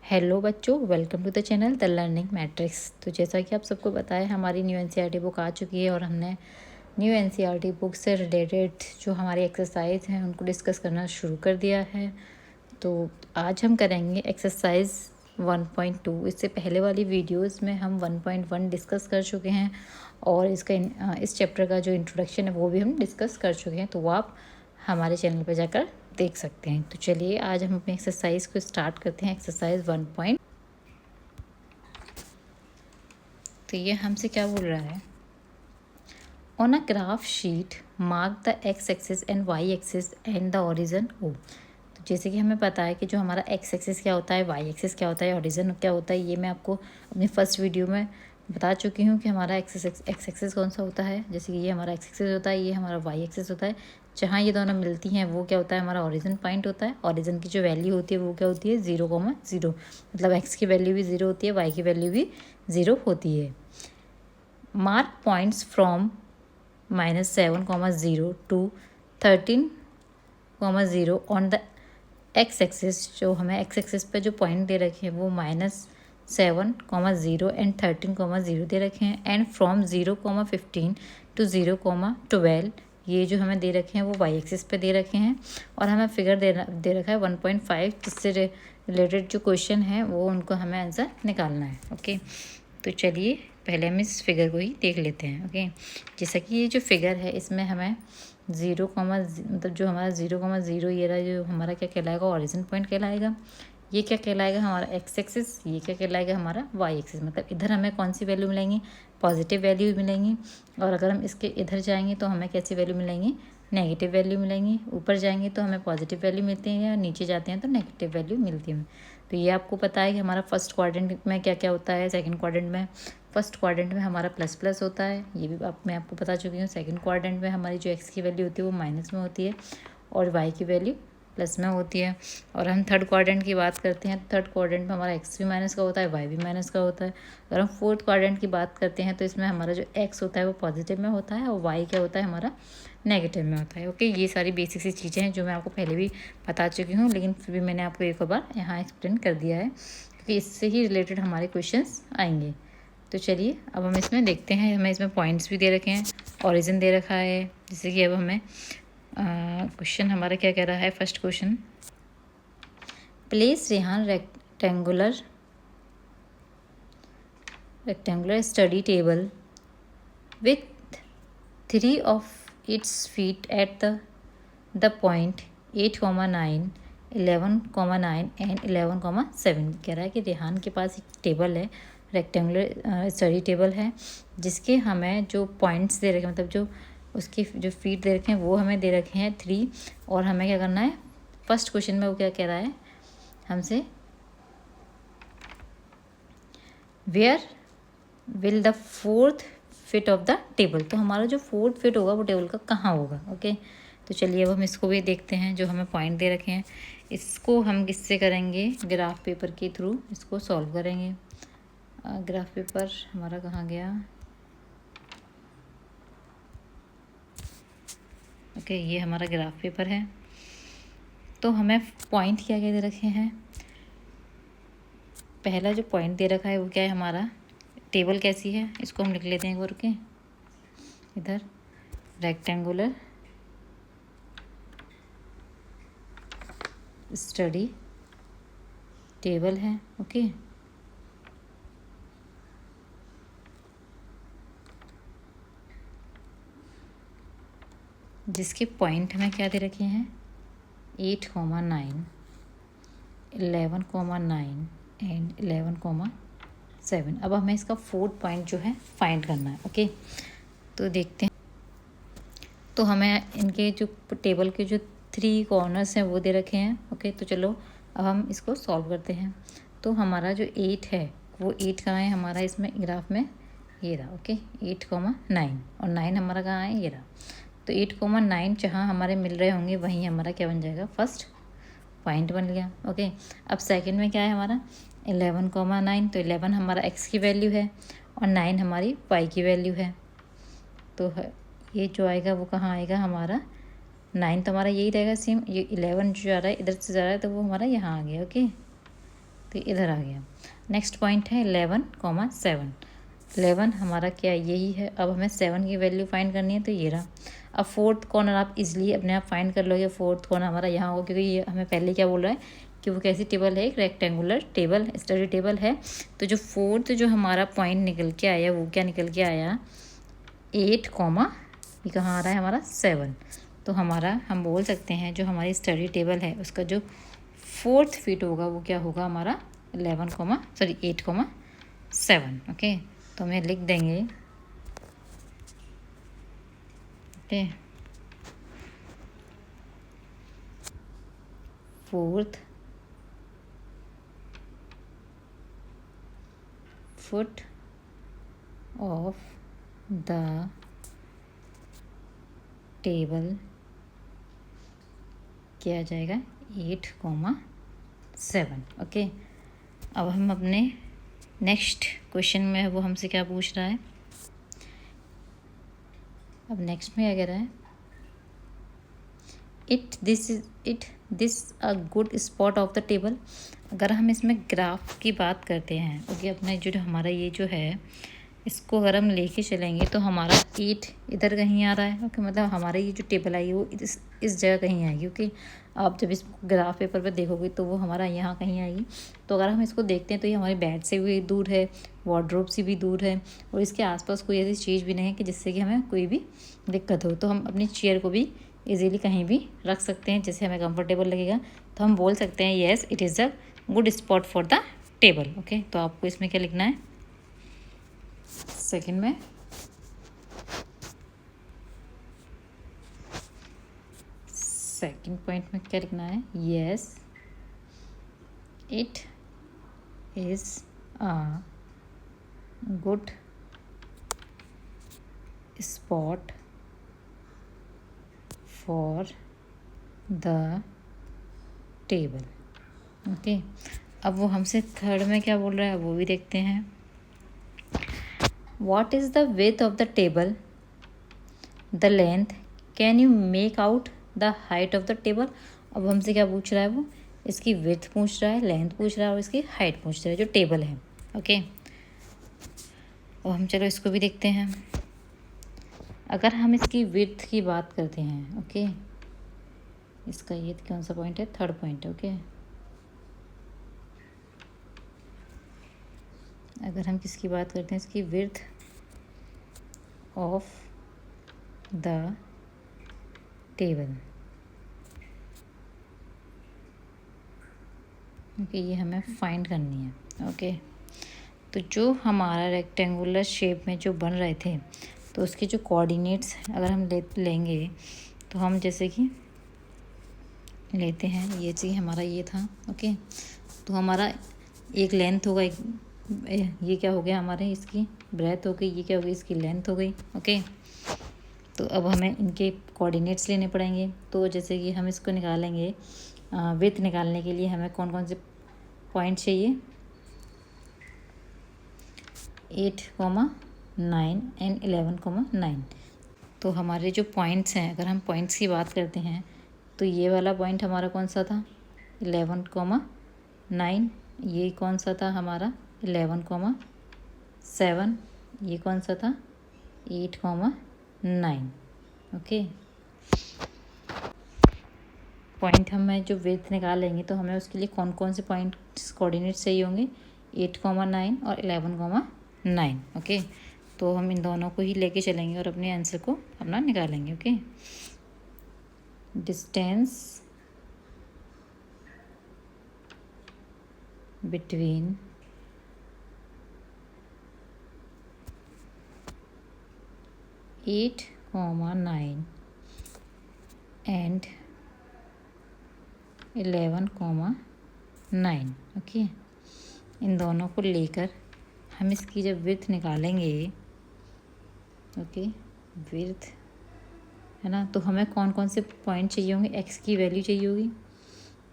Hello बच्चों, welcome to the channel the learning matrix. तो जैसा कि आप सबको पता है, हमारी न्यू एनसीईआरटी बुक आ चुकी है और हमने न्यू एनसीईआरटी बुक से रिलेटेड जो हमारी एक्सरसाइज हैं उनको डिस्कस करना शुरू कर दिया है। तो आज हम करेंगे एक्सरसाइज 1.2। इससे पहले वाली वीडियोस में हम 1.1 डिस्कस कर चुके हैं और इस चैप्टर का जो इंट्रोडक्शन है वो भी हम डिस्कस कर चुके हैं, तो वो आप हमारे चैनल पर जाकर देख सकते हैं। तो चलिए आज हम अपनी एक्सरसाइज को स्टार्ट करते हैं। एक्सरसाइज 1. तो ये हमसे क्या बोल रहा है, on a graph sheet mark the x axis and y axis and the origin O. तो जैसे कि हमें पता है कि जो हमारा एक्स एक्सिस क्या होता है, वाई एक्सिस क्या होता है, ओरिजिन क्या होता है, ये मैं आपको अपनी फर्स्ट वीडियो में बता चुकी हूँ कि हमारा एक्स एक्सिस कौन सा होता है। जैसे कि ये हमारा एक्स एक्सिस होता है, ये हमारा वाई एक्सिस होता है। जहाँ ये दोनों मिलती हैं वो क्या होता है, हमारा ओरिजिन पॉइंट होता है। ओरिजिन की जो वैल्यू होती है वो क्या होती है, 0,0। मतलब एक्स की वैल्यू भी 0 होती है, वाई की वैल्यू भी 0 होती है। Mark points from -7,0 to 13,0 on the x axis. जो हमें एक्स एक्सिस पे जो पॉइंट दे रखे हैं वो -7,0 एंड 13,0 दे रखे हैं। एंड फ्रॉम 0,15 to 0,12 ये जो हमें दे रखे हैं वो वाई एक्सिस पे दे रखे हैं। और हमें फिगर दे रखा है 1.5, जिससे रिलेटेड जो क्वेश्चन है वो उनको हमें आंसर निकालना है। ओके, तो चलिए पहले हम इस फिगर को ही देख लेते हैं। ओके, जैसा कि ये जो फिगर है इसमें हमें मतलब जो हमारा 0,0 ये रहा, जो हमारा क्या कहलाएगा, ओरिजिन पॉइंट कहलाएगा। ये क्या कहलाएगा, हमारा एक्स एक्सिस। ये क्या कहलाएगा, हमारा वाई एक्सिस। मतलब इधर हमें कौन सी वैल्यू मिलेंगी, पॉजिटिव वैल्यू मिलेंगी। और अगर हम इसके इधर जाएंगे तो हमें कैसी वैल्यू मिलेंगी, नेगेटिव वैल्यू मिलेंगी। ऊपर जाएंगे तो हमें पॉजिटिव वैल्यू मिलती है, और नीचे जाते हैं तो नेगेटिव वैल्यू मिलती है। तो ये आपको पता है कि हमारा फर्स्ट क्वाड्रेंट में क्या क्या होता है, सेकंड क्वाड्रेंट में। फर्स्ट क्वाड्रेंट में हमारा प्लस प्लस होता है, ये भी मैं आपको बता चुकी हूँ। सेकंड क्वाड्रेंट में हमारी जो एक्स की वैल्यू होती है वो माइनस में होती है और वाई की वैल्यू प्लस में होती है। और हम थर्ड क्वाड्रेंट की बात करते हैं तो थर्ड क्वाड्रेंट में हमारा एक्स भी माइनस का होता है, वाई भी माइनस का होता है। अगर हम फोर्थ क्वाड्रेंट की बात करते हैं तो इसमें हमारा जो एक्स होता है वो पॉजिटिव में होता है और वाई क्या होता है, हमारा नेगेटिव में होता है। ओके, ये सारी बेसिक सी चीज़ें हैं जो मैं आपको पहले भी बता चुकी हूँ, लेकिन फिर भी मैंने आपको एक बार यहाँ एक्सप्लेन कर दिया है, क्योंकि इससे ही रिलेटेड हमारे क्वेश्चंस आएंगे। तो चलिए अब हम इसमें देखते हैं। हमें इसमें पॉइंट्स भी दे रखे हैं, ओरिजिन दे रखा है। जैसे कि अब हमें क्वेश्चन हमारा क्या कह रहा है, first question, place Rehan rectangular study table with 3 of its feet at the point 8,9, 11,9 and 11,7। कह रहा है कि रेहान के पास एक टेबल है, रेक्टेंगुलर स्टडी टेबल है, जिसके हमें जो पॉइंट्स दे रखे हैं, मतलब जो उसके जो फीट दे रखे हैं वो हमें दे रखे हैं 3। और हमें क्या करना है, फर्स्ट क्वेश्चन में वो क्या कह रहा है हमसे, where will the fourth feet of the table. तो हमारा जो फोर्थ फिट होगा वो टेबल का कहाँ होगा। ओके, तो चलिए अब हम इसको भी देखते हैं। जो हमें पॉइंट दे रखे हैं इसको हम किससे करेंगे, ग्राफ पेपर के थ्रू इसको सॉल्व करेंगे। ग्राफ पेपर हमारा कहाँ गया, ओके, ये हमारा ग्राफ पेपर है। तो हमें पॉइंट क्या क्या दे रखे हैं, पहला जो पॉइंट दे रखा है वो क्या है, हमारा टेबल कैसी है, इसको हम लिख लेते हैं एक बार। ओके, इधर रेक्टेंगुलर स्टडी टेबल है। ओके, जिसके पॉइंट हमें क्या दे रखे हैं, 8,9, 11,9 एंड 11,7। अब हमें इसका फोर्थ पॉइंट जो है फाइंड करना है। ओके, तो देखते हैं। तो हमें इनके जो टेबल के जो 3 कॉर्नर्स हैं वो दे रखे हैं। ओके, तो चलो अब हम इसको सॉल्व करते हैं। तो हमारा जो 8 है वो 8 कहाँ है हमारा इसमें ग्राफ में, ये रहा। ओके, 8,9 और 9 हमारा कहाँ है, ये रहा। तो 8,9 जहाँ हमारे मिल रहे होंगे वहीं हमारा क्या बन जाएगा, फर्स्ट पॉइंट बन गया। ओके, अब सेकंड में क्या है हमारा 11,9। तो 11 हमारा एक्स की वैल्यू है और 9 हमारी वाई की वैल्यू है। तो ये जो आएगा वो कहाँ आएगा, हमारा 9 तो हमारा यही रहेगा सेम। ये 11 जो जा रहा है इधर से जा रहा है तो वो हमारा यहाँ आ गया। ओके, तो इधर आ गया। नेक्स्ट पॉइंट है 11,7। 11 हमारा क्या यही है। अब हमें 7 की वैल्यू फाइंड करनी है, तो ये रहा। अब फोर्थ कॉर्नर आप इजीली अपने आप फाइंड कर लोगे। फोर्थ कॉर्नर हमारा यहाँ होगा, क्योंकि ये हमें पहले क्या बोल रहा है कि वो कैसी टेबल है, एक रेक्टेंगुलर टेबल, स्टडी टेबल है। तो जो फोर्थ जो हमारा पॉइंट निकल के आया वो क्या निकल के आया, 8, ये कहाँ आ रहा है हमारा 7। तो हमारा हम बोल सकते हैं जो हमारी स्टडी टेबल है उसका जो फोर्थ फिट होगा वो क्या होगा हमारा 8,7। ओके, तो हमें लिख देंगे, okay, fourth foot of the table क्या आ जाएगा 8,7। ओके, अब हम अपने नेक्स्ट क्वेश्चन में वो हमसे क्या पूछ रहा है। अब नेक्स्ट में क्या कह रहा है, this a good spot of the table. अगर हम इसमें ग्राफ की बात करते हैं, ओके, अपना जो हमारा ये जो है इसको अगर हम लेके चलेंगे तो हमारा 8 इधर कहीं आ रहा है। ओके, मतलब हमारा ये जो टेबल आई वो इस जगह कहीं आएगी। ओके, आप जब इस ग्राफ पेपर पर देखोगे तो वो हमारा यहाँ कहीं आएगी। तो अगर हम इसको देखते हैं तो ये हमारे बेड से भी दूर है, वार्डरोब से भी दूर है, और इसके आसपास कोई ऐसी चीज़ भी नहीं है कि जिससे कि हमें कोई भी दिक्कत हो। तो हम अपनी चेयर को भी इजीली कहीं भी रख सकते हैं जैसे हमें कंफर्टेबल लगेगा। तो हम बोल सकते हैं yes it is a good spot for the table. Okay, तो आपको इसमें क्या लिखना है, सेकंड में सेकंड पॉइंट में क्या लिखना है, yes it is a good spot for the table. Okay, अब वो हमसे थर्ड में क्या बोल रहा है वो भी देखते हैं। What is the width of the table? The length? Can you make out the height of the table? अब हमसे क्या पूछ रहा है वो, इसकी विड्थ पूछ रहा है, लेंथ पूछ रहा है और इसकी हाइट पूछ रहा है जो टेबल है। ओके, अब हम चलो इसको भी देखते हैं। अगर हम इसकी विड्थ की बात करते हैं, ओके, इसका ये कौन सा पॉइंट है, थर्ड पॉइंट है। ओके, अगर हम किसकी बात करते हैं, इसकी width of the table, okay, ये हमें फाइंड करनी है। ओके, तो जो हमारा रेक्टेंगुलर शेप में जो बन रहे थे तो उसके जो कोऑर्डिनेट्स अगर हम लेंगे तो हम जैसे कि लेते हैं, ये चीज़ हमारा ये था। ओके, तो हमारा एक लेंथ होगा, एक ये क्या हो गया हमारे, इसकी ब्रेथ हो गई, ये क्या हो गई, इसकी लेंथ हो गई। ओके, तो अब हमें इनके कोऑर्डिनेट्स लेने पड़ेंगे। तो जैसे कि हम इसको निकालेंगे, विड्थ निकालने के लिए हमें कौन कौन से पॉइंट चाहिए, 8,9 एंड 11,9। तो हमारे जो पॉइंट्स हैं, अगर हम पॉइंट्स की बात करते हैं तो ये वाला पॉइंट हमारा कौन सा था, 11,9। ये कौन सा था हमारा 11,7। ये कौन सा था 8,9। ओके, पॉइंट हमें जो विड्थ निकालेंगे तो हमें उसके लिए कौन कौन से पॉइंट्स कोऑर्डिनेट्स चाहिए होंगे, 8,9 और 11,9। ओके, तो हम इन दोनों को ही लेके चलेंगे और अपने आंसर को अपना निकालेंगे। Okay, distance between eight comma 9 and 11,9। Okay, इन दोनों को लेकर हम इसकी जब विड्थ निकालेंगे, ओके, विड्थ है ना, तो हमें कौन कौन से पॉइंट चाहिए होंगे, एक्स की वैल्यू चाहिए होगी।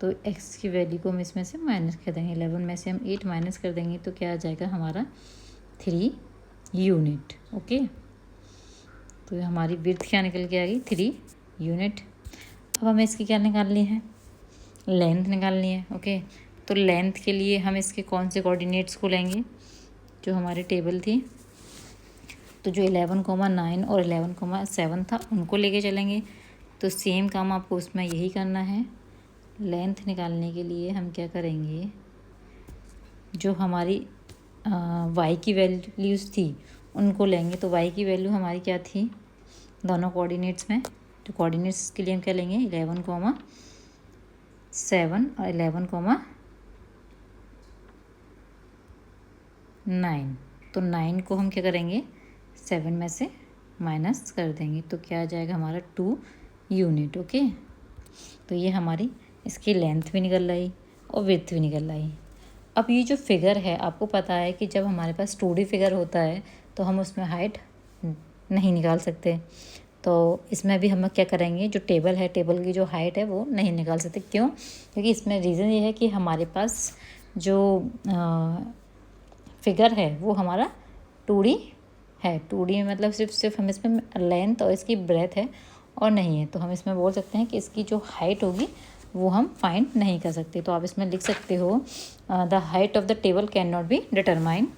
तो एक्स की वैल्यू को हम इसमें से माइनस कर देंगे, 11 में से हम 8 माइनस कर देंगे तो क्या आ जाएगा हमारा 3 यूनिट। ओके, तो हमारी विड्थ क्या निकल के आ गई, 3 यूनिट। अब हमें इसकी क्या निकालनी है, लेंथ निकालनी है। ओके, तो लेंथ के लिए हम इसके कौन से कोऑर्डिनेट्स को लेंगे, जो हमारी टेबल थी, तो जो 11,9 और 11,7 था उनको लेके चलेंगे। तो सेम काम आपको उसमें यही करना है। लेंथ निकालने के लिए हम क्या करेंगे, जो हमारी y की वैल्यूज़ थी उनको लेंगे। तो y की वैल्यू हमारी क्या थी दोनों कोऑर्डिनेट्स में, तो कोऑर्डिनेट्स के लिए हम क्या लेंगे 11,7 और 11,9। तो 9 को हम क्या करेंगे 7 में से माइनस कर देंगे, तो क्या आ जाएगा हमारा 2 यूनिट। ओके, तो ये हमारी इसकी लेंथ भी निकल आई और विड्थ भी निकल आई। अब ये जो फिगर है, आपको पता है कि जब हमारे पास 2D फिगर होता है तो हम उसमें हाइट नहीं निकाल सकते। तो इसमें भी हम क्या करेंगे, जो टेबल है, टेबल की जो हाइट है वो नहीं निकाल सकते। क्यों? क्योंकि इसमें रीज़न ये है कि हमारे पास जो फिगर है वो हमारा 2D है। 2D में मतलब सिर्फ हम इसमें लेंथ और इसकी ब्रेथ है और नहीं है। तो हम इसमें बोल सकते हैं कि इसकी जो हाइट होगी वो हम फाइंड नहीं कर सकते। तो आप इसमें लिख सकते हो the height of the table can not be determine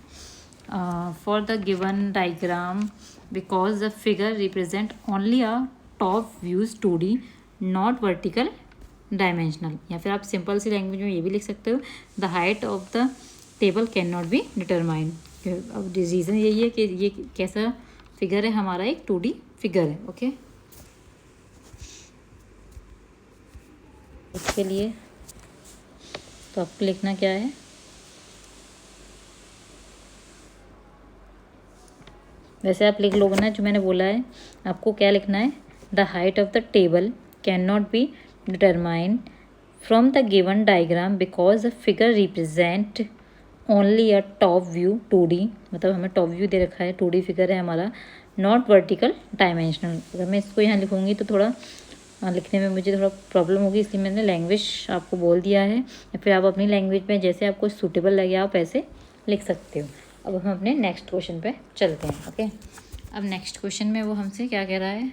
for the given diagram because the figure represent only a top views 2D not vertical dimensional. या फिर आप सिंपल सी लैंग्वेज में ये भी लिख सकते हो the height of the table can not be determine. अब रीज़न यही है कि ये कैसा फिगर है, हमारा एक 2D फिगर है। ओके, इसके लिए तो आपको लिखना क्या है, वैसे आप लिख लोगे ना जो मैंने बोला है। आपको क्या लिखना है, the height of the table can not be determined from the given diagram because the figure represent only a top view 2D, मतलब हमें टॉप व्यू दे रखा है, 2D फिगर है हमारा, नॉट वर्टिकल डायमेंशनल। अगर मैं इसको यहाँ लिखूँगी तो थोड़ा लिखने में मुझे थोड़ा प्रॉब्लम होगी, इसलिए मैंने लैंग्वेज आपको बोल दिया है। या फिर आप अपनी लैंग्वेज में जैसे आपको सूटेबल लगे आप ऐसे लिख सकते हो। अब हम अपने नेक्स्ट क्वेश्चन पे चलते हैं। ओके, अब नेक्स्ट क्वेश्चन में वो हमसे क्या कह रहा है,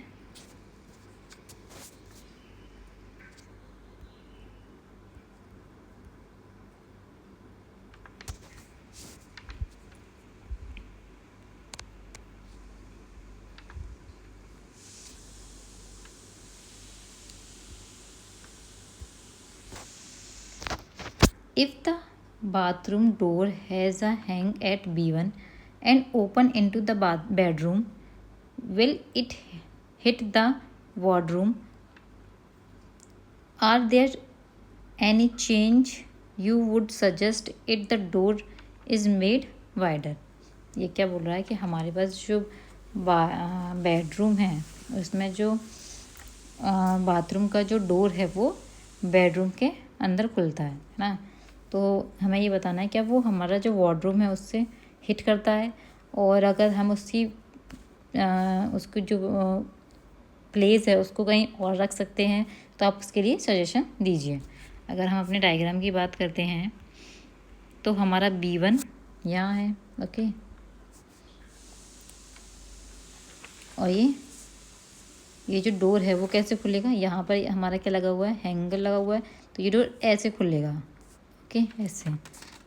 if the bathroom door has a hang at B1 and open into the bedroom, will it hit the wardroom? Are there any change you would suggest it the door is made wider? ये क्या बोल रहा है कि हमारे पास जो bedroom है उसमें जो बाथरूम का जो डोर है वो बेडरूम के अंदर खुलता है ना। तो हमें ये बताना है क्या वो हमारा जो वार्डरूम है उससे हिट करता है, और अगर हम उसकी जो प्लेस है उसको कहीं और रख सकते हैं तो आप उसके लिए सजेशन दीजिए। अगर हम अपने डायग्राम की बात करते हैं तो हमारा B1 यहाँ है। ओके, और ये जो डोर है वो कैसे खुलेगा, यहाँ पर हमारा क्या लगा हुआ है, हैंगर लगा हुआ है, तो ये डोर ऐसे खुलेगा। ओके, ऐसे।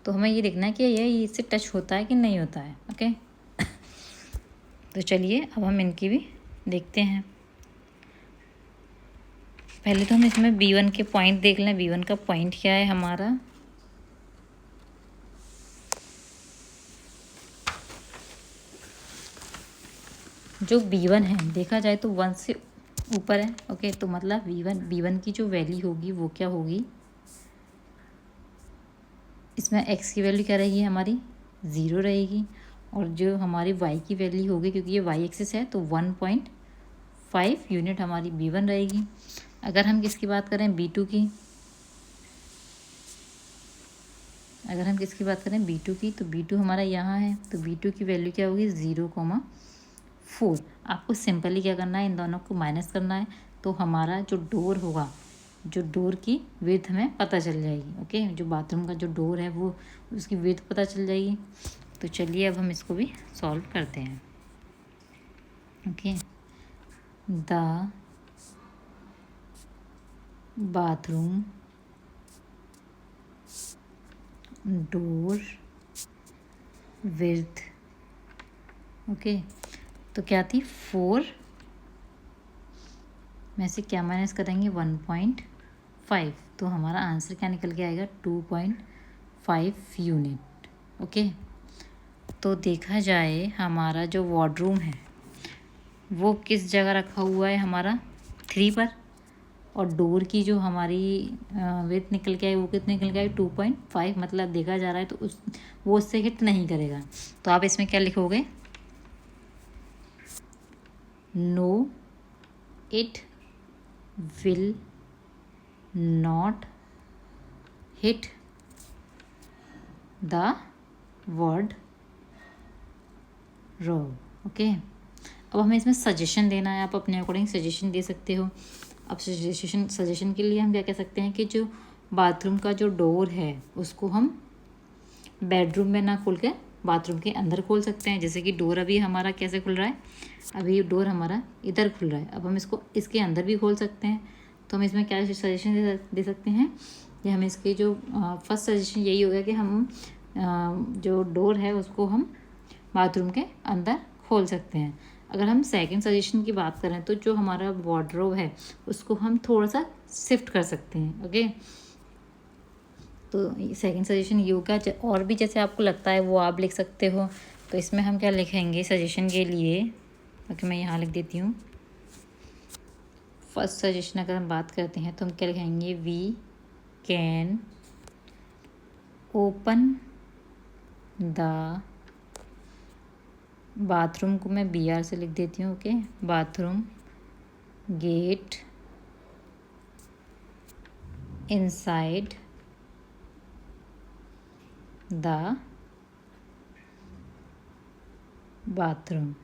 तो हमें ये देखना है कि ये इससे टच होता है कि नहीं होता है। ओके, तो चलिए अब हम इनकी भी देखते हैं। पहले तो हम इसमें B1 के पॉइंट देख लें। B1 का पॉइंट क्या है हमारा, जो B1 है देखा जाए तो 1 से ऊपर है। ओके, तो मतलब B1 की जो वैल्यू होगी वो क्या होगी, इसमें x की वैल्यू क्या रहेगी हमारी 0 रहेगी, और जो हमारी y की वैल्यू होगी क्योंकि ये y एक्सिस है तो 1.5 यूनिट हमारी B1 रहेगी। अगर हम किसकी बात करें B2 की, अगर हम किसकी बात करें B2 की, तो B2 हमारा यहाँ है, तो B2 की वैल्यू क्या होगी 0,4। आपको सिंपली क्या करना है, इन दोनों को माइनस करना है, तो हमारा जो डोर होगा, जो डोर की विड्थ हमें पता चल जाएगी। ओके, जो बाथरूम का जो डोर है वो उसकी विड्थ पता चल जाएगी। तो चलिए अब हम इसको भी सॉल्व करते हैं। Okay, the bathroom door width. Okay, तो क्या थी 4 में से क्या माइनस करेंगे 1.5, तो हमारा आंसर क्या निकल के आएगा 2.5 यूनिट। ओके, तो देखा जाए हमारा जो वार्डरूम है वो किस जगह रखा हुआ है हमारा 3 पर, और डोर की जो हमारी विड्थ निकल के आई वो कितने निकल के आई 2.5, मतलब देखा जा रहा है तो वो उससे हिट नहीं करेगा। तो आप इसमें क्या लिखोगे, no it will not hit the word row. Okay, अब हमें इसमें सजेशन देना है, आप अपने अकॉर्डिंग सजेशन दे सकते हो। अब सजेशन के लिए हम क्या कह सकते हैं कि जो बाथरूम का जो डोर है उसको हम बेडरूम में ना खोल के बाथरूम के अंदर खोल सकते हैं। जैसे कि डोर अभी हमारा कैसे खुल रहा है, अभी डोर हमारा इधर खुल रहा है, अब हम इसको इसके अंदर भी खोल सकते हैं। तो हम इसमें क्या सजेशन दे सकते हैं, या हम इसके जो फर्स्ट सजेशन यही होगा कि हम जो डोर है उसको हम बाथरूम के अंदर खोल सकते हैं। अगर हम सेकंड सजेशन की बात करें तो जो हमारा वार्डरोब है उसको हम थोड़ा सा शिफ्ट कर सकते हैं। ओके, तो सेकंड सजेशन ये होगा, और भी जैसे आपको लगता है वो आप लिख सकते हो। तो इसमें हम क्या लिखेंगे सजेशन के लिए, ओके मैं यहाँ लिख देती हूँ। फर्स्ट सजेशन अगर हम बात करते हैं तो हम क्या लिखेंगे, we can open the bathroom को मैं BR से लिख देती हूँ। Okay, bathroom get inside the bathroom.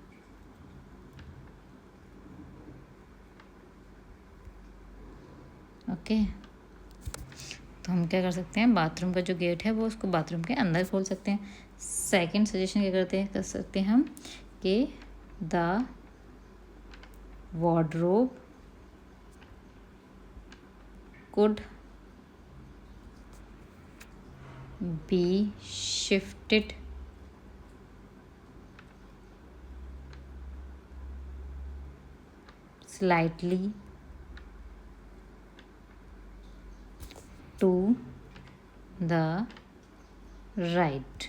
Okay, तो हम क्या कर सकते हैं, बाथरूम का जो गेट है वो उसको बाथरूम के अंदर खोल सकते हैं। सेकंड सजेशन क्या कर सकते हैं हम कि the wardrobe could be shifted slightly to the right।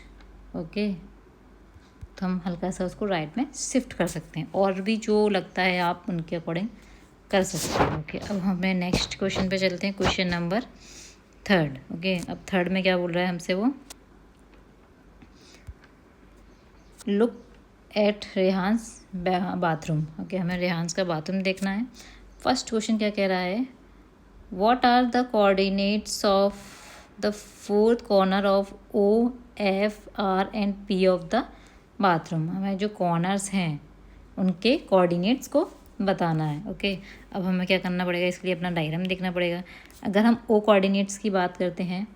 Okay, तो हम हल्का सा उसको राइट में शिफ्ट कर सकते हैं, और भी जो लगता है आप उनके अकॉर्डिंग कर सकते हैं। ओके, अब हमें नेक्स्ट क्वेश्चन पे चलते हैं, क्वेश्चन नंबर 3। ओके, अब 3 में क्या बोल रहा है हमसे वो, look at Rehan's bathroom. Okay, हमें रेहान्स का बाथरूम देखना है। फर्स्ट क्वेश्चन क्या कह रहा है, what are the coordinates of the fourth corner of O, F, R and P of the bathroom. हमें जो कॉर्नर्स हैं उनके कोऑर्डिनेट्स को बताना है। ओके, अब हमें क्या करना पड़ेगा, इसके लिए अपना डायग्राम देखना पड़ेगा। अगर हम O कोऑर्डिनेट्स की बात करते हैं,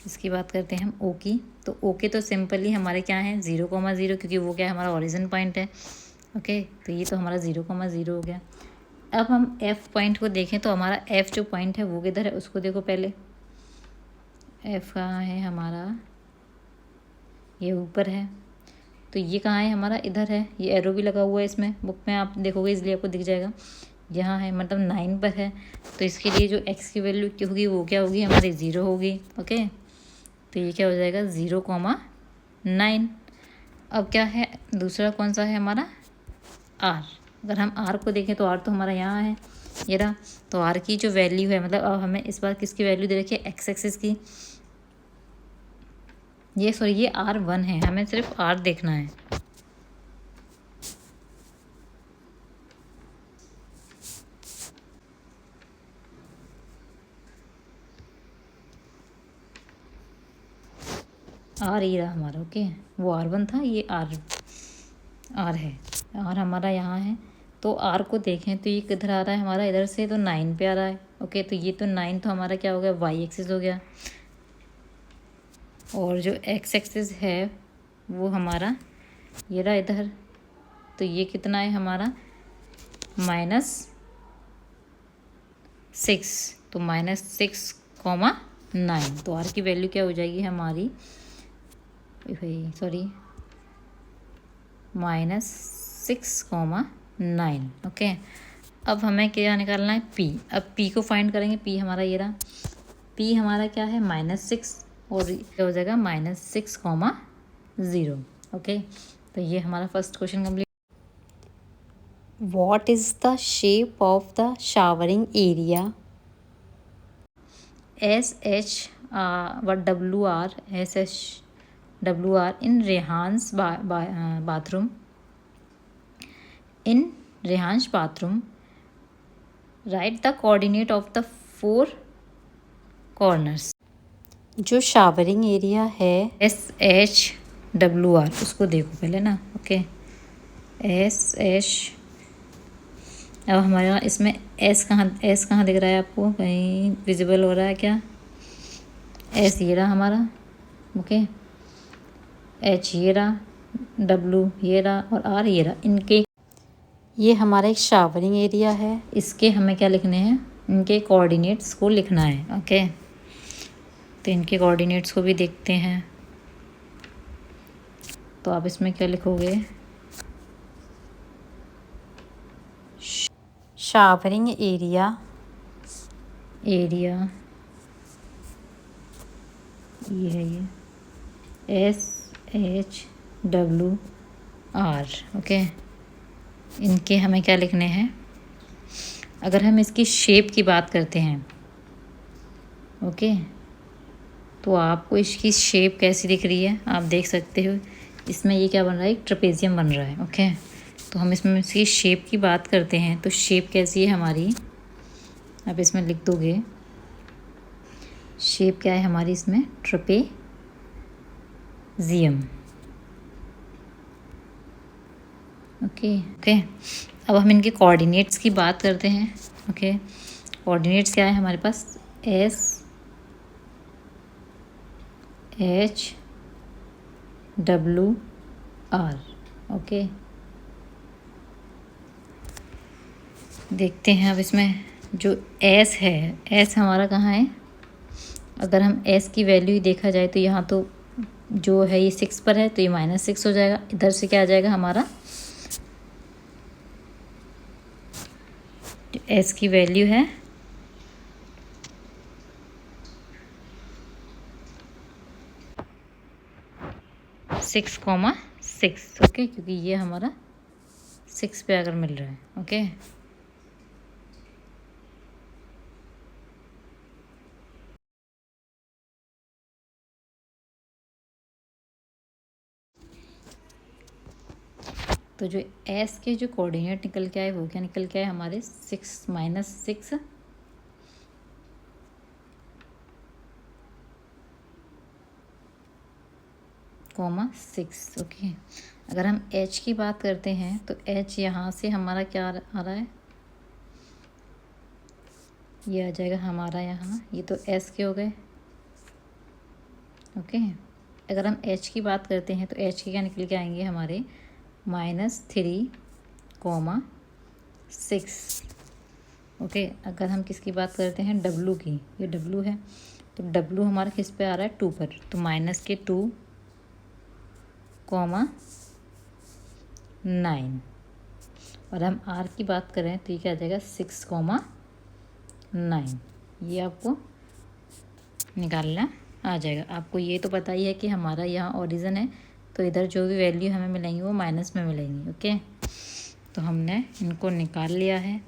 इसकी बात करते हैं हम O की, तो O के तो सिंपली हमारे क्या हैं 0,0, क्योंकि वो क्या है हमारा ओरिजिन पॉइंट है। ओके, तो ये तो हमारा 0,0 हो गया। अब हम F पॉइंट को देखें तो हमारा F जो पॉइंट है वो किधर है, उसको देखो पहले। F कहाँ है हमारा, ये ऊपर है। तो ये कहाँ है हमारा, इधर है। ये एरो भी लगा हुआ है इसमें, बुक में आप देखोगे इसलिए आपको दिख जाएगा। यहाँ है, मतलब 9 पर है। तो इसके लिए जो x की वैल्यू क्या होगी, वो क्या होगी हमारी 0 होगी। ओके, तो ये क्या हो जाएगा 0,9। अब क्या है दूसरा, कौन सा है हमारा r। अगर हम r को देखें तो r तो हमारा यहाँ है, ये रहा। तो r की जो वैल्यू है, मतलब अब हमें इस बार किसकी वैल्यू दे रखी है, x एक्सिस की। ये R1 है, हमें सिर्फ r देखना है। R ही रहा हमारा। ओके, वो R1 था, ये R है। R हमारा यहाँ है। तो R को देखें तो ये किधर आ रहा है हमारा, इधर से, तो 9 पे आ रहा है। ओके, तो ये तो 9 तो हमारा क्या हो गया, y एक्सिस हो गया। और जो x एक्सिस है वो हमारा ये रहा इधर। तो ये कितना है हमारा -6। तो -6, 9। तो आर की वैल्यू क्या हो जाएगी हमारी, सॉरी, -6,9। ओके, अब हमें क्या निकालना है, पी। अब पी को फाइंड करेंगे। पी हमारा ये रहा, पी हमारा क्या है -6, और क्या हो जाएगा -6,0। ओके, तो ये हमारा first question complete. What is the shape of the showering area? SHWR in Rehan's bathroom. In Rehan's bathroom, write the coordinate of the 4 corners. जो शावरिंग एरिया है SHWR, उसको देखो पहले ना। Okay, SH। अब हमारे यहाँ इसमें एस कहाँ दिख रहा है आपको, कहीं विजिबल हो रहा है क्या? एस ये रहा हमारा, ओके, एच ये रहा, डब्लू ये रहा, और आर ये रहा। इनके, ये हमारा एक शावरिंग एरिया है। इसके हमें क्या लिखने हैं, इनके कोऑर्डिनेट्स को लिखना है। ओके, तो इनके कोऑर्डिनेट्स को भी देखते हैं। तो आप इसमें क्या लिखोगे, शावरिंग एरिया, ये है, ये SHWR। ओके, इनके हमें क्या लिखने हैं। अगर हम इसकी शेप की बात करते हैं, ओके, तो आपको इसकी शेप कैसी दिख रही है, आप देख सकते हो। इसमें ये क्या बन रहा है, एक ट्रेपेजियम बन रहा है। ओके, तो हम इसमें इसकी शेप की बात करते हैं, तो शेप कैसी है हमारी, आप इसमें लिख दोगे। शेप क्या है हमारी इसमें, ट्रेपेजियम। ओके, अब हम इनके कोऑर्डिनेट्स की बात करते हैं। ओके, कोऑर्डिनेट्स क्या है हमारे पास, SHWR। ओके, देखते हैं अब इसमें जो S है, S हमारा कहाँ है। अगर हम S की वैल्यू देखा जाए तो यहाँ तो जो है ये 6 पर है, तो ये -6 हो जाएगा। इधर से क्या आ जाएगा हमारा, S की वैल्यू है 6,6। ओके, क्योंकि ये हमारा 6 पे अगर मिल रहा है। ओके, तो जो एस के जो कोऑर्डिनेट निकल के आए वो क्या निकल के आए हमारे, 6 -6 6। ओके, अगर हम एच की बात करते हैं तो एच यहाँ से हमारा क्या आ रहा है, ये आ जाएगा हमारा यहाँ, ये तो एस के हो गए। ओके, अगर हम एच की बात करते हैं तो एच के क्या निकल के आएंगे हमारे, -3,6। ओके, अगर हम किसकी बात करते हैं, डब्लू की, ये डब्लू है, तो डब्लू हमारा किस पे आ रहा है, 2 पर, तो -2,9। और हम आर की बात करें तो ये क्या आ जाएगा, 6,9। ये आपको निकालना आ जाएगा। आपको ये तो पता ही है कि हमारा यहाँ ओरिजिन है, तो इधर जो भी वैल्यू हमें मिलेंगी वो माइनस में मिलेंगी। ओके, तो हमने इनको निकाल लिया है।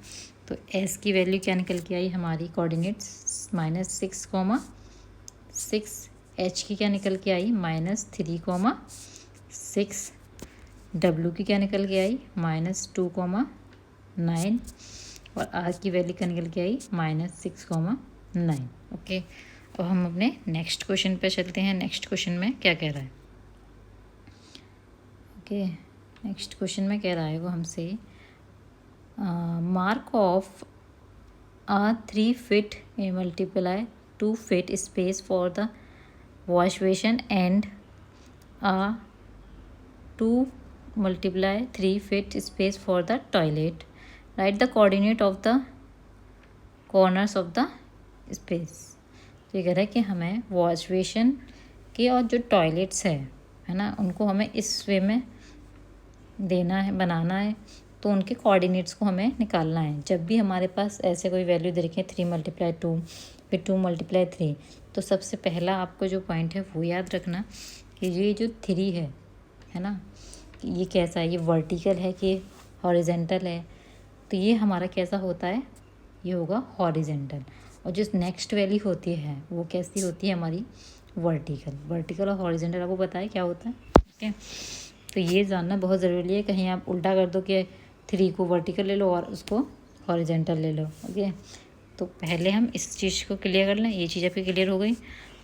तो एस की वैल्यू क्या निकल के आई हमारी, कोऑर्डिनेट्स -6,6। एच की क्या निकल के आई, -3,6। डब्लू की क्या निकल के आई, -2,9। और आर की वैल्यू क्या निकल के आई, -6,9। ओके, अब हम अपने नेक्स्ट क्वेश्चन पे चलते हैं। नेक्स्ट क्वेश्चन में क्या कह रहा है, ओके, नेक्स्ट क्वेश्चन में कह रहा है वो हमसे, mark of a 3 feet multiply 2 feet space for the wash basin and a 2 multiply 3 feet space for the toilet. Write the coordinate of the corners of the space. तो ये कह रहा है कि हमें वॉश बेसिन के और जो टॉयलेट्स है ना, उनको हमें इस वे में देना है, बनाना है। तो उनके कोऑर्डिनेट्स को हमें निकालना है। जब भी हमारे पास ऐसे कोई वैल्यू दे रखी है 3 × 2 फिर 2 × 3, तो सबसे पहला आपको जो पॉइंट है वो याद रखना कि ये जो 3 है ना, ये कैसा है, ये वर्टिकल है कि हॉरिजेंटल है। तो ये हमारा कैसा होता है, ये होगा हॉरिजेंटल। और जो नेक्स्ट वैल्यू होती है वो कैसी होती है हमारी, वर्टिकल और हॉरिजेंटल आपको पता है क्या होता है। ठीक है, तो ये जानना बहुत ज़रूरी है। कहीं आप उल्टा कर दो कि 3 को वर्टिकल ले लो और उसको हॉरिजेंटल ले लो। ओके, तो पहले हम इस चीज़ को क्लियर कर लें। ये चीज़ आपकी क्लियर हो गई।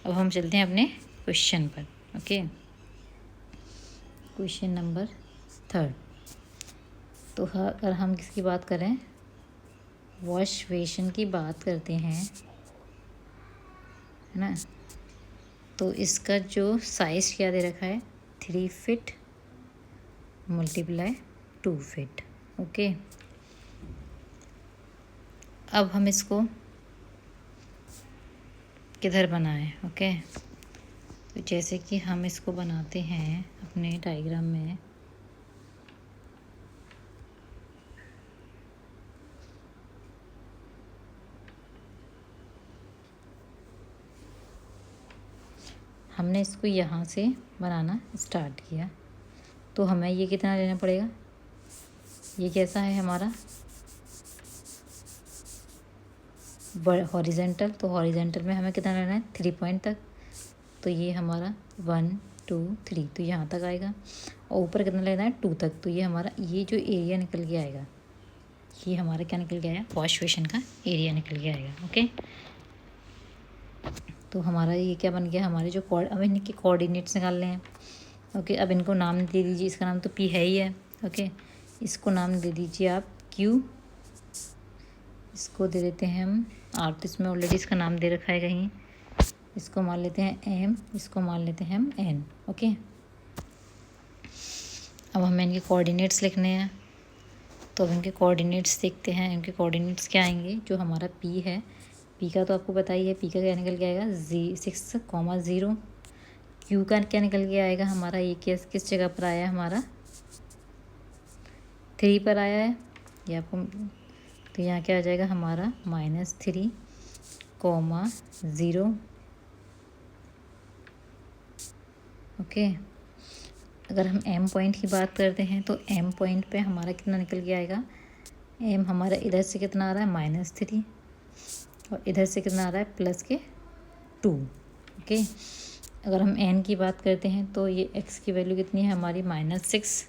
अब हम चलते हैं अपने क्वेश्चन पर। Okay, question number 3। तो अगर हम किसकी बात करें, वॉश बेसिन की बात करते हैं, है ना। तो इसका जो साइज़ क्या दे रखा है, 3 फीट × 2 फीट। ओके, अब हम इसको किधर बनाएं। ओके, तो जैसे कि हम इसको बनाते हैं अपने डायग्राम में, हमने इसको यहाँ से बनाना स्टार्ट किया। तो हमें ये कितना लेना पड़ेगा, ये कैसा है हमारा हॉरिजेंटल। तो हॉरिजेंटल में हमें कितना लेना है, 3 पॉइंट तक। तो ये हमारा 1 2 3, तो यहाँ तक आएगा। और ऊपर कितना लेना है, 2 तक। तो ये हमारा ये जो एरिया निकल के आएगा, ये हमारा क्या निकल के आया, वॉश बेसिन का एरिया निकल के आएगा। ओके, तो हमारा ये क्या बन गया, हमारे जो अब इनके कोऑर्डिनेट्स निकालने हैं। ओके, अब इनको नाम दे दीजिए। इसका नाम तो पी है ही है। ओके, इसको नाम दे दीजिए आप क्यू, इसको दे देते हैं हम आर। तो इसमें ऑलरेडी इसका नाम दे रखा है कहीं। इसको मान लेते हैं एम, इसको मान लेते हैं हम एन। ओके, अब हमें इनके कोऑर्डिनेट्स लिखने हैं। तो अब इनके कोऑर्डिनेट्स देखते हैं। इनके कोऑर्डिनेट्स क्या आएंगे, जो हमारा पी है, पी का तो आपको पता ही है, पी का क्या निकल के आएगा 6,0। क्यू का क्या निकल के आएगा हमारा, ये किस जगह पर आया है हमारा, 3 पर आया है ये आपको। तो यहाँ क्या आ जाएगा हमारा -3,0। ओके, अगर हम एम पॉइंट की बात करते हैं तो एम पॉइंट पे हमारा कितना निकल के आएगा, एम हमारा इधर से कितना आ रहा है -3 और इधर से कितना आ रहा है +2। ओके, अगर हम एन की बात करते हैं तो ये एक्स की वैल्यू कितनी है हमारी -6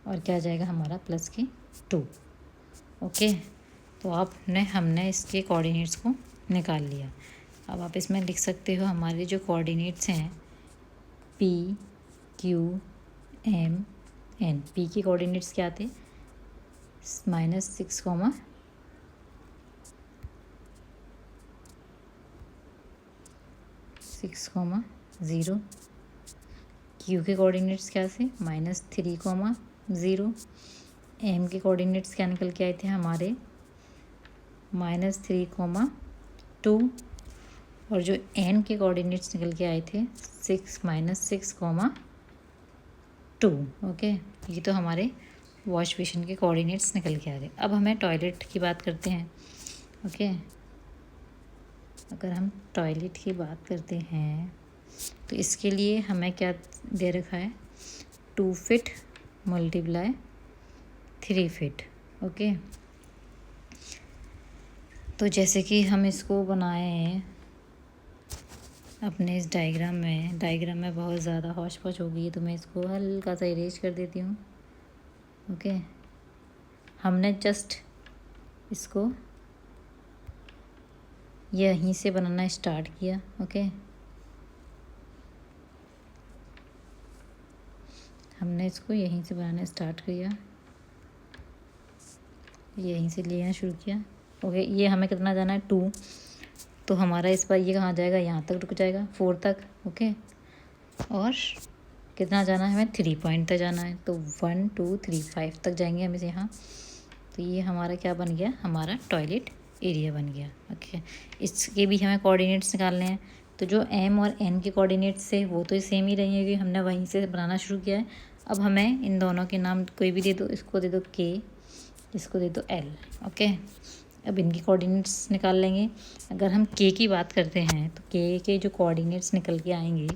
और क्या आ जाएगा हमारा +2। ओके, तो हमने इसके कोऑर्डिनेट्स को निकाल लिया। अब आप इसमें लिख सकते हो हमारे जो कोऑर्डिनेट्स हैं P Q M N. P के कोऑर्डिनेट्स क्या थे, -6, -6,0। क्यू के कोऑर्डिनेट्स क्या थे, -3,0। एम के कोऑर्डिनेट्स क्या निकल के आए थे हमारे -3,2। और जो एन के कोऑर्डिनेट्स निकल के आए थे 6,2। ओके, ये तो हमारे वॉश बेसिन के कोऑर्डिनेट्स निकल के आ रहे। अब हमें टॉयलेट की बात करते हैं। ओके, अगर हम टॉयलेट की बात करते हैं तो इसके लिए हमें क्या दे रखा है, 2 फीट × 3 फीट। ओके, तो जैसे कि हम इसको बनाए हैं अपने इस डायग्राम में बहुत ज़्यादा हौच पौच हो गई है, तो मैं इसको हल्का सा इरेज कर देती हूँ। ओके, हमने जस्ट इसको यहीं से बनाना स्टार्ट किया। ओके, हमने इसको यहीं से बनाना स्टार्ट किया, यहीं से लेना शुरू किया। ओके, ये हमें कितना जाना है 2, तो हमारा इस बार ये कहाँ जाएगा, यहाँ तक रुक जाएगा 4 तक। ओके, और कितना जाना है हमें 3 पॉइंट तक जाना है, तो 1 2 3 5 तक जाएंगे हम इसे यहाँ। तो ये हमारा क्या बन गया, हमारा टॉयलेट एरिया बन गया। ओके, इसके भी हमें कोऑर्डिनेट्स निकालने हैं। तो जो एम और एन के कोऑर्डिनेट्स थे वो तो सेम ही रहेंगे क्योंकि हमने वहीं से बनाना शुरू किया है। अब हमें इन दोनों के नाम कोई भी दे दो, इसको दे दो के, इसको दे दो एल। ओके, अब इनकी कोऑर्डिनेट्स निकाल लेंगे। अगर हम के की बात करते हैं तो के के जो कोऑर्डिनेट्स निकल के आएंगे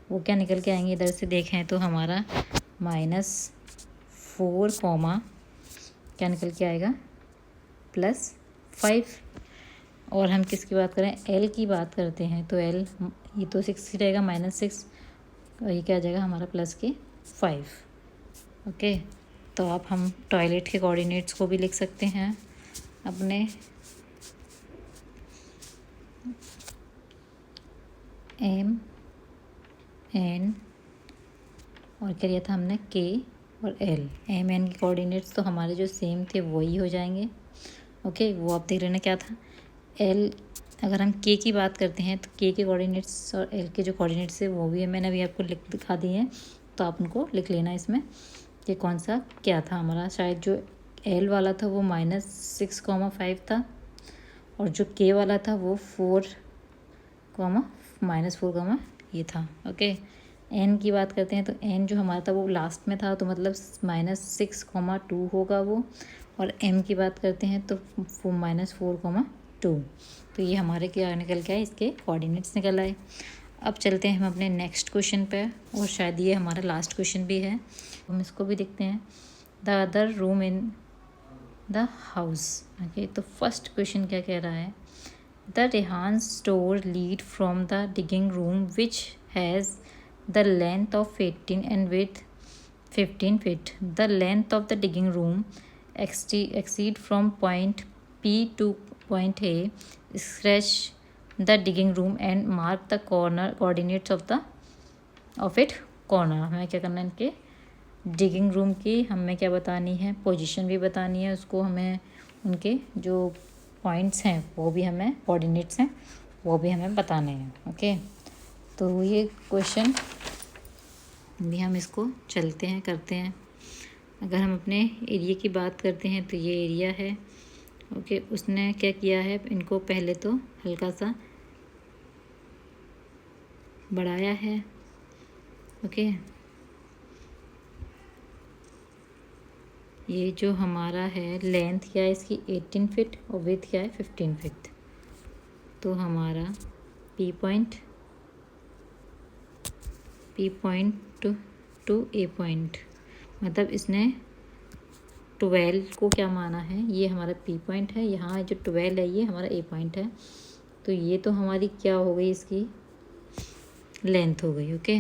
वो क्या निकल के आएंगे, इधर से देखें तो हमारा -4, क्या निकल के आएगा, +5। और हम किसकी बात करें, एल की बात करते हैं तो एल, ये तो 6 ही रहेगा, -6, और ये क्या आ जाएगा हमारा +5। ओके, तो अब हम टॉयलेट के कोऑर्डिनेट्स को भी लिख सकते हैं अपने एम एन, और क्या लिया था हमने के और एल। एम एन के कोऑर्डिनेट्स तो हमारे जो सेम थे वही हो जाएंगे। ओके, वो आप देख लेना क्या था। एल, अगर हम के की बात करते हैं तो के के कोऑर्डिनेट्स और एल के जो कोऑर्डिनेट्स है वो भी मैंने अभी आपको लिख दिखा दिए हैं, तो आप उनको लिख लेना इसमें कि कौन सा क्या था हमारा। शायद जो एल वाला था वो -6,5 था, और जो के वाला था वो 4, -4, ये था। ओके, एन की बात करते हैं तो एन जो हमारा था वो लास्ट में था, तो मतलब -6,2 होगा वो। और एम की बात करते हैं तो -4,2। तो ये हमारे क्या निकल के आए, इसके कोऑर्डिनेट्स निकल आए। अब चलते हैं हम अपने नेक्स्ट क्वेश्चन पे, और शायद ये हमारा लास्ट क्वेश्चन भी है, हम इसको भी देखते हैं। The other room in the house. Okay, तो फर्स्ट क्वेश्चन क्या कह रहा है, the Rehan's door lead from the dining room which has the length of 18 and width 15 feet. The length of the digging room exceed from point P to point A. Sketch the digging room and mark the coordinates of it corner. हमें क्या करना है, इनके digging room की हमें क्या बतानी है, पोजीशन भी बतानी है उसको, हमें उनके जो पॉइंट्स हैं वो भी हमें, कोऑर्डिनेट्स हैं वो भी हमें बताने हैं। ओके, तो ये क्वेश्चन भी हम इसको चलते हैं करते हैं। अगर हम अपने एरिया की बात करते हैं तो ये एरिया है। ओके, उसने क्या किया है, इनको पहले तो हल्का सा बढ़ाया है। ओके, ये जो हमारा है लेंथ क्या है इसकी 18 फीट और विड्थ क्या है 15 फीट। तो हमारा पी पॉइंट टू ए पॉइंट, मतलब इसने 12 को क्या माना है, ये हमारा पी पॉइंट है, यहाँ जो 12 है ये हमारा ए पॉइंट है। तो ये तो हमारी क्या हो गई, इसकी लेंथ हो गई। ओके,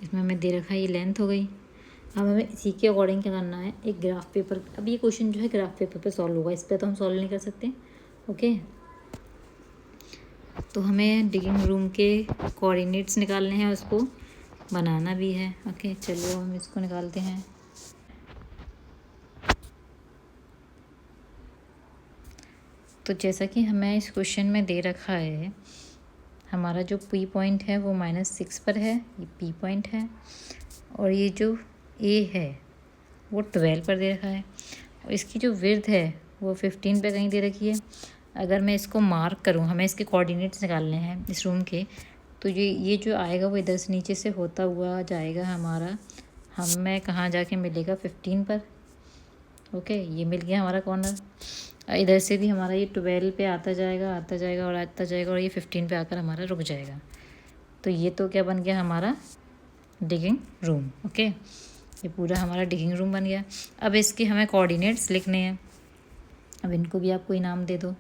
इसमें हमें दे रखा है ये लेंथ हो गई। अब हमें इसी के अकॉर्डिंग क्या करना है, एक ग्राफ पेपर, अब ये क्वेश्चन जो है ग्राफ पेपर पे सॉल्व होगा, इस पर तो हम सॉल्व नहीं कर सकते। ओके, तो हमें डिगिंग रूम के कोऑर्डिनेट्स निकालने हैं, उसको बनाना भी है। ओके, चलिए हम इसको निकालते हैं। तो जैसा कि हमें इस क्वेश्चन में दे रखा है, हमारा जो पी पॉइंट है वो -6 पर है, ये पी पॉइंट है, और ये जो ए है वो 12 पर दे रखा है, और इसकी जो विड्थ है वो 15 पे कहीं दे रखी है। अगर मैं इसको मार्क करूँ, हमें इसके कोऑर्डिनेट्स निकालने हैं इस रूम के, तो ये जो आएगा वो इधर से नीचे से होता हुआ जाएगा हमारा, हमें कहाँ जाके मिलेगा 15 पर। ओके, ये मिल गया हमारा कॉर्नर। इधर से भी हमारा ये 12 पे आता जाएगा आता जाएगा और आता जाएगा, और ये 15 पे आकर हमारा रुक जाएगा। तो ये तो क्या बन गया हमारा डिगिंग रूम। ओके, ये पूरा हमारा डिगिंग रूम बन गया। अब इसके हमें कोऑर्डिनेट्स लिखने हैं। अब इनको भी आप कोई नाम दे दो,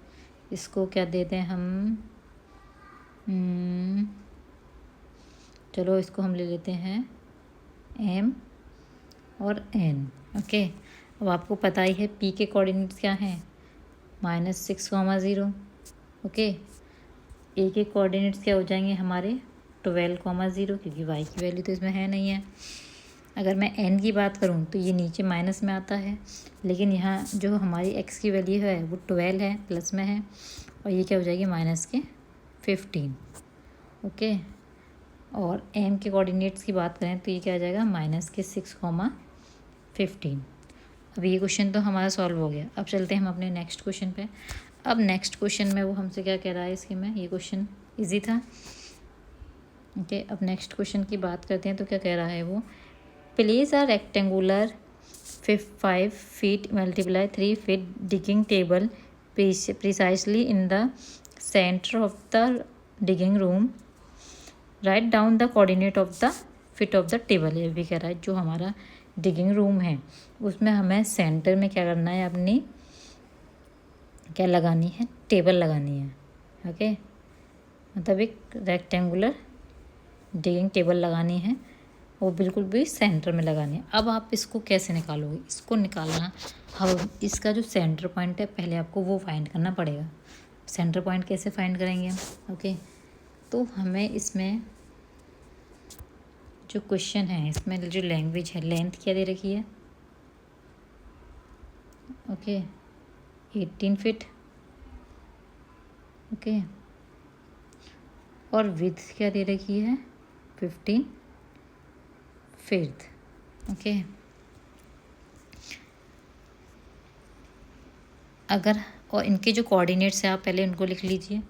इसको क्या देते हैं हम, चलो इसको हम ले लेते हैं एम और एन। ओके, अब आपको पता ही है पी के कोऑर्डिनेट्स क्या हैं, -6,0। ओके, ए के कोऑर्डिनेट्स क्या हो जाएंगे हमारे 12,0, क्योंकि वाई की वैल्यू तो इसमें है नहीं है। अगर मैं एन की बात करूँ तो ये नीचे माइनस में आता है, लेकिन यहाँ जो हमारी एक्स की वैल्यू है वो 12 है, प्लस में है, और ये क्या हो जाएगी -15। ओके, और एम के कोऑर्डिनेट्स की बात करें तो ये क्या आ जाएगा -6,15। अब ये क्वेश्चन तो हमारा सॉल्व हो गया। अब चलते हैं हम अपने नेक्स्ट क्वेश्चन पे। अब नेक्स्ट क्वेश्चन में वो हमसे क्या कह रहा है इसके में, ये क्वेश्चन इजी था। ओके, अब नेक्स्ट क्वेश्चन की बात करते हैं तो क्या कह रहा है वो, place a rectangular 5 feet multiply 3 feet digging table precisely in the center of the digging room. Write down the coordinate of the fit of the table. ये भी कह रहा है जो हमारा डिगिंग रूम है उसमें हमें सेंटर में क्या करना है, अपनी क्या लगानी है, टेबल लगानी है। ओके, मतलब एक रेक्टेंगुलर डिगिंग टेबल लगानी है, वो बिल्कुल भी सेंटर में लगानी है। अब आप इसको कैसे निकालोगे, इसको निकालना, हम इसका जो सेंटर पॉइंट है पहले आपको वो फाइंड करना पड़ेगा। सेंटर पॉइंट कैसे फाइंड करेंगे हम? ओके, तो हमें इसमें जो क्वेश्चन है इसमें जो लैंग्वेज है, लेंथ क्या दे रखी है, ओके 18 फीट, ओके, और विड्थ क्या दे रखी है 15 फीट, ओके। अगर और इनके जो कोऑर्डिनेट्स हैं आप पहले उनको लिख लीजिए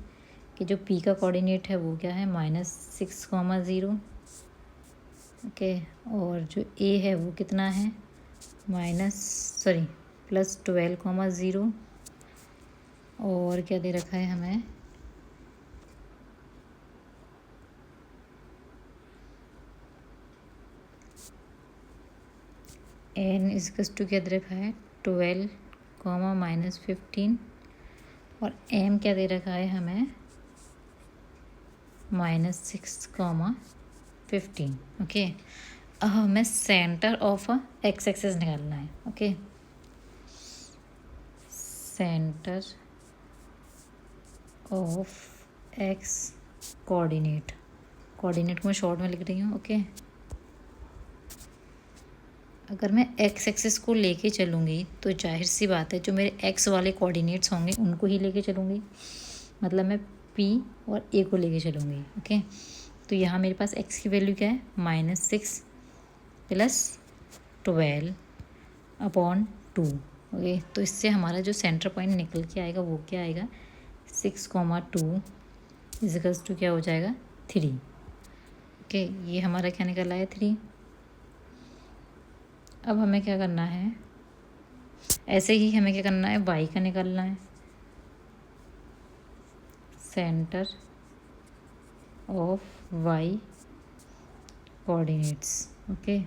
कि जो पी का कोऑर्डिनेट है वो क्या है -6,0, ओके, और जो ए है वो कितना है +12,0, और क्या दे रखा है हमें n = क्या दे रखा है 12, -15, और m क्या दे रखा है हमें -6,15, ओके। अब हमें सेंटर ऑफ एक्स एक्सिस निकालना है, okay. Centre of x coordinate को मैं शॉर्ट में लिख रही हूँ, ओके। अगर मैं एक्स एक्सिस को लेके चलूँगी तो जाहिर सी बात है जो मेरे एक्स वाले कोऑर्डिनेट्स होंगे उनको ही लेके चलूँगी, मतलब मैं पी और ए को लेके चलूँगी, ओके। तो यहाँ मेरे पास एक्स की वैल्यू क्या है -6 + 12/2, ओके। तो इससे हमारा जो सेंटर पॉइंट निकल के आएगा वो क्या आएगा 6,2 = क्या हो जाएगा 3, ओके। ये हमारा क्या निकल आया 3। अब हमें क्या करना है, ऐसे ही हमें क्या करना है वाई का निकालना है, center of Y coordinates, okay.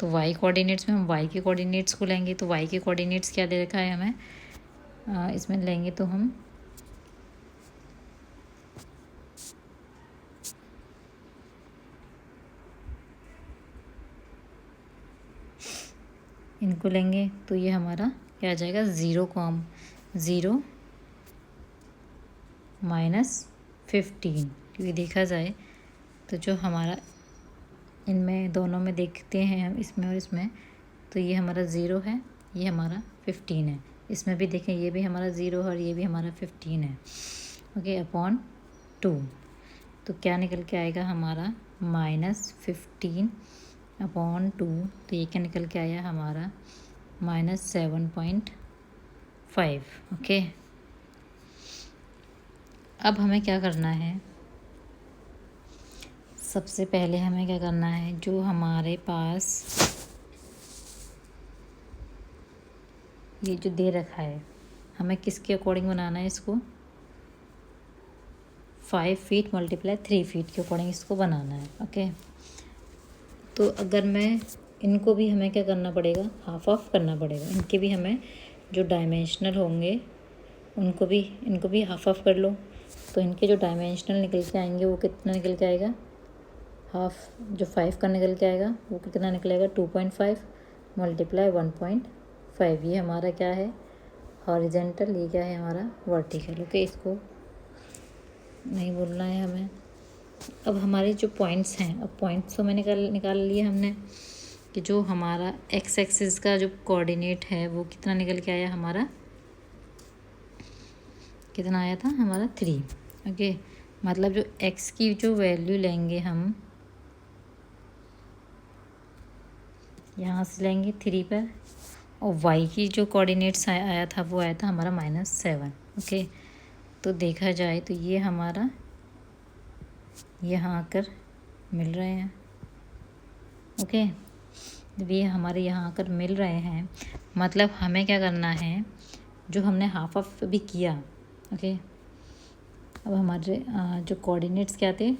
तो वाई कोऑर्डिनेट्स में हम वाई के कोऑर्डिनेट्स को लेंगे, तो वाई के कोऑर्डिनेट्स क्या दे रखा है हमें, इसमें लेंगे तो हम इनको लेंगे तो ये हमारा क्या आ जाएगा 0, -15, क्योंकि देखा जाए तो जो हमारा इनमें दोनों में देखते हैं हम, इसमें और इसमें, तो ये हमारा 0 है, ये हमारा 15 है। इसमें भी देखें ये भी हमारा 0 है और ये भी हमारा 15 है, ओके, /2। तो क्या निकल के आएगा हमारा -15/2, तो ये क्या निकल के आया हमारा -7.5, ओके। अब हमें क्या करना है, सबसे पहले हमें क्या करना है, जो हमारे पास ये जो दे रखा है हमें किसके अकॉर्डिंग बनाना है इसको, 5 फीट × 3 फीट के अकॉर्डिंग इसको बनाना है, ओके। तो अगर मैं इनको भी हमें क्या करना पड़ेगा, हाफ ऑफ करना पड़ेगा, इनके भी हमें जो डायमेंशनल होंगे इनको भी हाफ ऑफ कर लो। तो इनके जो डायमेंशनल निकल के आएंगे वो कितना निकल के आएगा, हाफ जो 5 का निकल के आएगा वो कितना निकलेगा 2.5 × 1.5। ये हमारा क्या है हॉरिजेंटल, ये क्या है हमारा वर्टिकल, ओके। इसको नहीं बोलना है हमें। अब हमारे जो पॉइंट्स हैं, अब पॉइंट्स तो मैंने निकाल लिया हमने कि जो हमारा एक्स एक्सिस का जो कोऑर्डिनेट है वो कितना निकल के आया हमारा, कितना आया था हमारा 3, ओके। मतलब जो एक्स की जो वैल्यू लेंगे हम यहाँ से लेंगे 3 पर, और y की जो कोऑर्डिनेट्स आया था वो आया था हमारा -7। ओके, तो देखा जाए तो ये हमारा यहाँ आकर मिल रहे हैं। ओके, जब ये हमारे यहाँ आकर मिल रहे हैं मतलब हमें क्या करना है, जो हमने हाफ ऑफ भी किया। ओके, अब हमारे जो कोऑर्डिनेट्स क्या थे,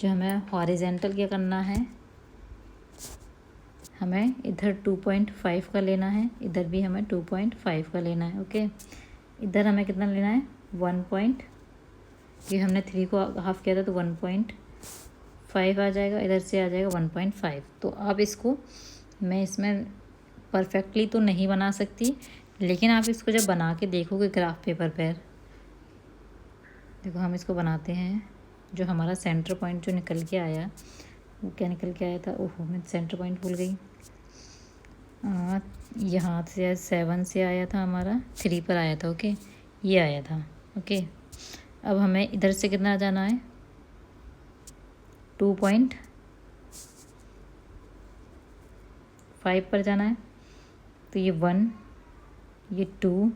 जो हमें हॉरिजेंटल क्या करना है, हमें इधर 2.5 का लेना है, इधर भी हमें 2.5 का लेना है। ओके, इधर हमें कितना लेना है 1 ये हमने 3 को हाफ किया था तो 1.5 आ जाएगा, इधर से आ जाएगा 1.5। तो अब इसको मैं इसमें परफेक्टली तो नहीं बना सकती, लेकिन आप इसको जब बना के देखोगे ग्राफ पेपर पर, देखो हम इसको बनाते हैं। जो हमारा सेंटर पॉइंट जो निकल के आया वो क्या निकल के आया था, ओहो मैं सेंटर पॉइंट भूल गई। यहाँ से 7 से आया था, हमारा 3 पर आया था। ओके, ये आया था। ओके, अब हमें इधर से कितना जाना है 2.5 पर जाना है। तो ये 1, ये 2,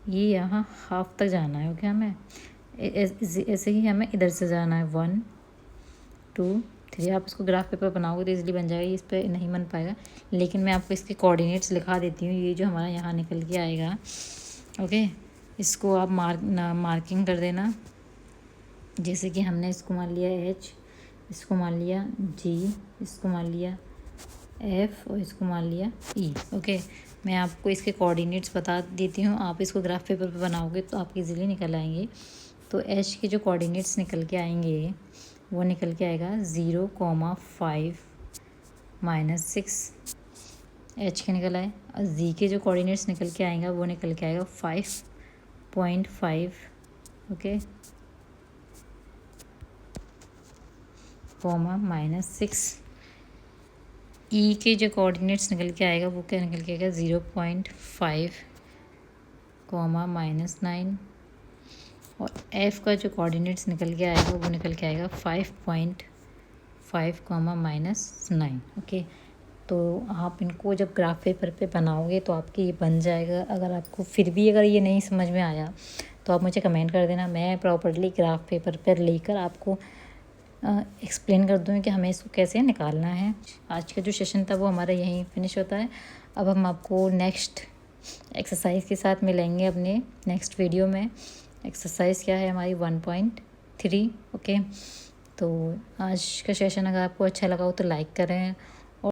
ये यहाँ हाफ तक जाना है। ओके, हमें ऐसे ही हमें इधर से जाना है 1 2 3। आप इसको ग्राफ पेपर बनाओगे तो इजीली बन जाएगा, इस पर नहीं बन पाएगा, लेकिन मैं आपको इसके कोऑर्डिनेट्स लिखा देती हूँ। ये जो हमारा यहाँ निकल के आएगा, ओके, इसको आप मार्किंग कर देना। जैसे कि हमने इसको मान लिया H, इसको मान लिया G, इसको मान लिया F और इसको मान लिया E। ओके, मैं आपको इसके कोऑर्डिनेट्स बता देती हूँ, आप इसको ग्राफ पेपर पे बनाओगे तो आपके इजीली निकल आएंगे। तो H के जो कोऑर्डिनेट्स निकल के आएंगे वो निकल के आएगा 0,5 -6 H के निकल आए। और Z के जो कोऑर्डिनेट्स निकल के आएगा वो निकल के आएगा 5.5। ओके, -6। E के जो कोऑर्डिनेट्स निकल के आएगा वो क्या निकल के आएगा 0.5, -9। और F का जो कोऑर्डिनेट्स निकल के आएगा वो निकल के आएगा 5.5, -9। ओके, तो आप इनको जब ग्राफ पेपर पे बनाओगे तो आपके ये बन जाएगा। अगर आपको फिर भी अगर ये नहीं समझ में आया तो आप मुझे कमेंट कर देना, मैं प्रॉपर्ली ग्राफ पेपर पर लेकर आपको एक्सप्लेन कर दूँ कि हमें इसको कैसे निकालना है। आज का जो सेशन था वो हमारा यहीं फिनिश होता है। अब हम आपको नेक्स्ट एक्सरसाइज के साथ मिलेंगे अपने नेक्स्ट वीडियो में। एक्सरसाइज क्या है हमारी 1.3। ओके, तो आज का सेशन अगर आपको अच्छा लगा हो तो लाइक करें